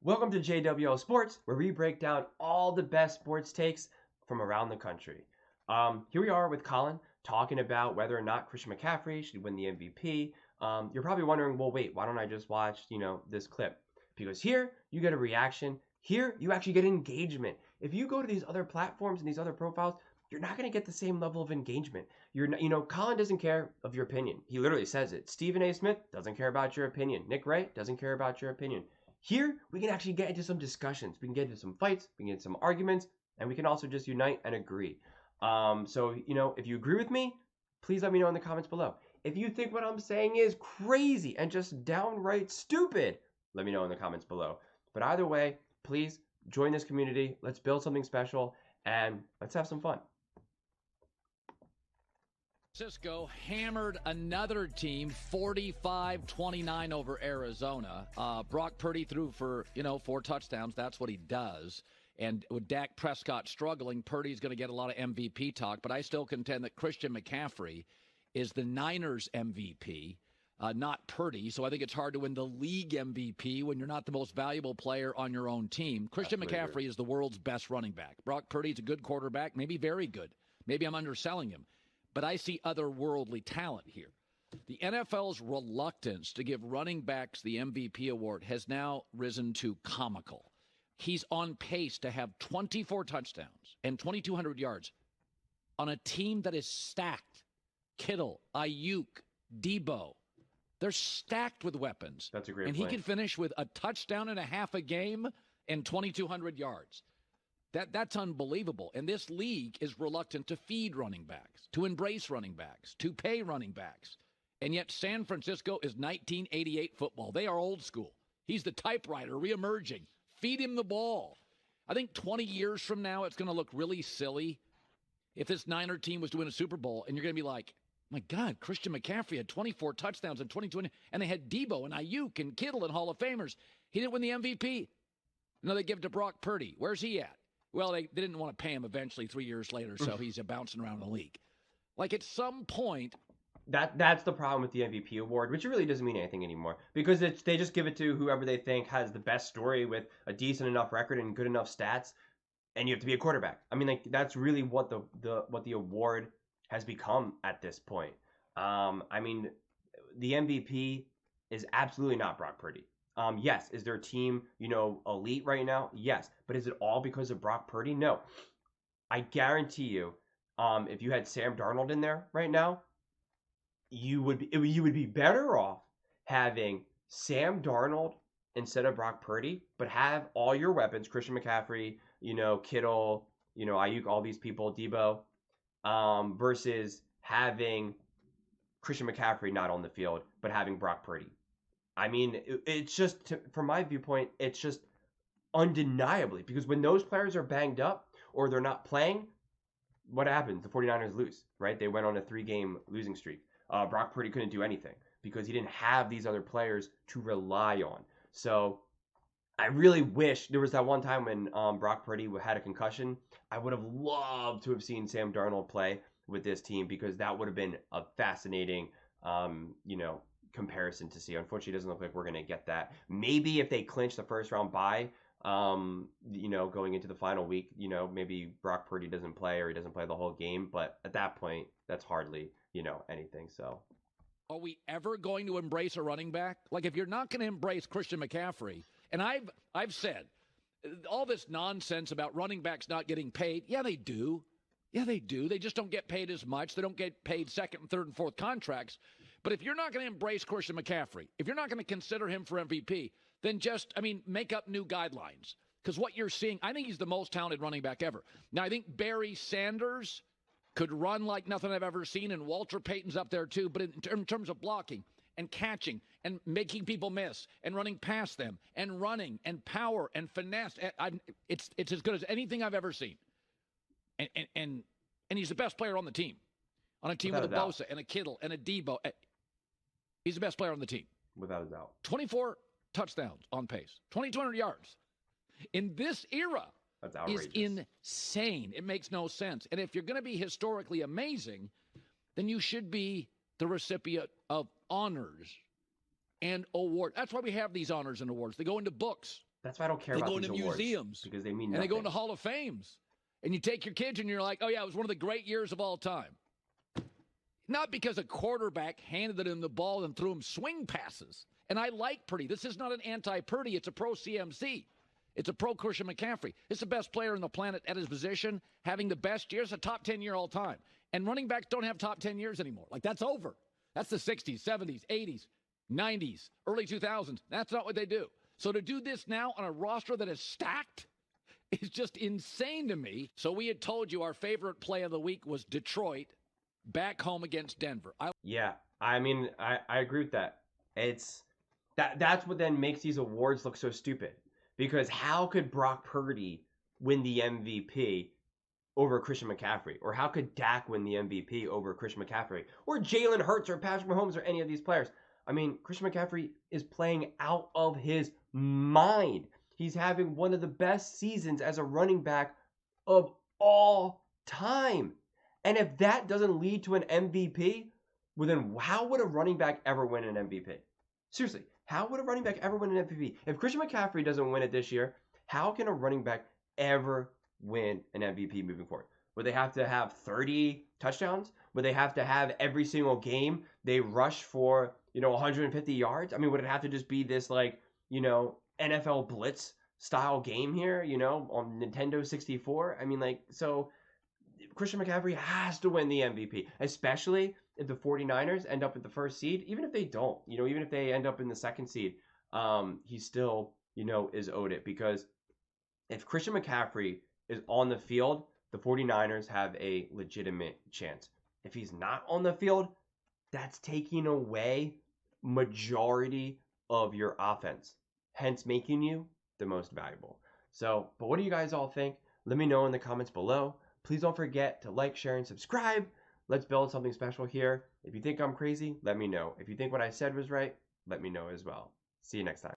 Welcome to JWL Sports, where we break down all the best sports takes from around the country. Here we are with Colin talking about whether or not Christian McCaffrey should win the MVP. You're probably wondering, well, wait, why don't I just watch, this clip? Because here you get a reaction. Here you actually get engagement. If you go to these other platforms and these other profiles, you're not going to get the same level of engagement. You're not, Colin doesn't care of your opinion. He literally says it. Stephen A. Smith doesn't care about your opinion. Nick Wright doesn't care about your opinion. Here, we can actually get into some discussions. We can get into some fights, we can get into some arguments, and we can also just unite and agree. If you agree with me, please let me know in the comments below. If you think what I'm saying is crazy and just downright stupid, let me know in the comments below. But either way, please join this community. Let's build something special, and let's have some fun. Francisco hammered another team 45-29 over Arizona. Brock Purdy threw for, 4 touchdowns. That's what he does. And with Dak Prescott struggling, Purdy's going to get a lot of MVP talk. But I still contend that Christian McCaffrey is the Niners MVP, not Purdy. So I think it's hard to win the league MVP when you're not the most valuable player on your own team. Christian McCaffrey is the world's best running back. Brock Purdy's a good quarterback, maybe very good. Maybe I'm underselling him. But I see otherworldly talent here. The NFL's reluctance to give running backs the MVP award has now risen to comical. He's on pace to have 24 touchdowns and 2,200 yards on a team that is stacked. Kittle, Ayuk, Debo. They're stacked with weapons. That's a great point. And he can finish with a touchdown and a half a game and 2,200 yards. That's unbelievable. And this league is reluctant to feed running backs, to embrace running backs, to pay running backs. And yet San Francisco is 1988 football. They are old school. He's the typewriter reemerging. Feed him the ball. I think 20 years from now, it's going to look really silly if this Niner team was doing a Super Bowl, and you're going to be like, my God, Christian McCaffrey had 24 touchdowns and 22, and they had Debo and Ayuk and Kittle and Hall of Famers. He didn't win the MVP. No, they give it to Brock Purdy. Where's he at? Well, they didn't want to pay him eventually 3 years later, so he's bouncing around the league. Like, at some point... That's the problem with the MVP award, which really doesn't mean anything anymore. Because they just give it to whoever they think has the best story with a decent enough record and good enough stats, and you have to be a quarterback. I mean, like, that's really what the award has become at this point. The MVP is absolutely not Brock Purdy. Yes. Is their team, elite right now? Yes. But is it all because of Brock Purdy? No. I guarantee you, if you had Sam Darnold in there right now, you would be better off having Sam Darnold instead of Brock Purdy, but have all your weapons, Christian McCaffrey, Kittle, Ayuk, all these people, Debo, versus having Christian McCaffrey not on the field, but having Brock Purdy. I mean, it's just, from my viewpoint, it's just undeniably, because when those players are banged up or they're not playing, what happens? The 49ers lose, right? They went on a 3-game losing streak. Brock Purdy couldn't do anything because he didn't have these other players to rely on. So I really wish there was that one time when Brock Purdy had a concussion. I would have loved to have seen Sam Darnold play with this team because that would have been a fascinating, comparison to see. Unfortunately, it doesn't look like we're going to get that. Maybe if they clinch the first round bye, going into the final week, maybe Brock Purdy doesn't play or he doesn't play the whole game. But at that point, that's hardly, anything. So are we ever going to embrace a running back? Like, if you're not going to embrace Christian McCaffrey, and I've said all this nonsense about running backs not getting paid. Yeah, they do. Yeah, they do. They just don't get paid as much. They don't get paid second and third and fourth contracts. But if you're not going to embrace Christian McCaffrey, if you're not going to consider him for MVP, then make up new guidelines. Because what you're seeing, I think he's the most talented running back ever. Now, I think Barry Sanders could run like nothing I've ever seen, and Walter Payton's up there too. But in terms of blocking and catching and making people miss and running past them and running and power and finesse, it's as good as anything I've ever seen. And he's the best player on the team. On a team with a Bosa and a Kittle and a Debo. He's the best player on the team. Without a doubt. 24 touchdowns on pace. 2,200 yards. In this era is insane. It makes no sense. And if you're going to be historically amazing, then you should be the recipient of honors and awards. That's why we have these honors and awards. They go into books. That's why I don't care They about go these into awards, museums. because they mean And nothing. they go into Hall of Fames. And you take your kids and you're like, oh, yeah, it was one of the great years of all time. Not because a quarterback handed him the ball and threw him swing passes. And I like Purdy. This is not an anti-Purdy. It's a pro-CMC. It's a pro-Christian McCaffrey. It's the best player on the planet at his position, having the best years, a top 10 year all time. And running backs don't have top 10 years anymore. Like, that's over. That's the 60s, 70s, 80s, 90s, early 2000s. That's not what they do. So to do this now on a roster that is stacked is just insane to me. So we had told you our favorite play of the week was Detroit back home against Denver. Yeah, I mean, I agree with that. That's what then makes these awards look so stupid. Because how could Brock Purdy win the MVP over Christian McCaffrey? Or how could Dak win the MVP over Christian McCaffrey? Or Jalen Hurts or Patrick Mahomes or any of these players? I mean, Christian McCaffrey is playing out of his mind. He's having one of the best seasons as a running back of all time. And if that doesn't lead to an MVP, well then how would a running back ever win an MVP? Seriously, how would a running back ever win an MVP? If Christian McCaffrey doesn't win it this year, how can a running back ever win an MVP moving forward? Would they have to have 30 touchdowns? Would they have to have every single game they rush for, 150 yards? I mean, would it have to just be this NFL blitz style game here, on Nintendo 64? I mean, so Christian McCaffrey has to win the MVP, especially if the 49ers end up at the first seed. Even if they don't, even if they end up in the second seed, he still, is owed it. Because if Christian McCaffrey is on the field, the 49ers have a legitimate chance. If he's not on the field, that's taking away majority of your offense, hence making you the most valuable. So, but what do you guys all think? Let me know in the comments below. Please don't forget to like, share, and subscribe. Let's build something special here. If you think I'm crazy, let me know. If you think what I said was right, let me know as well. See you next time.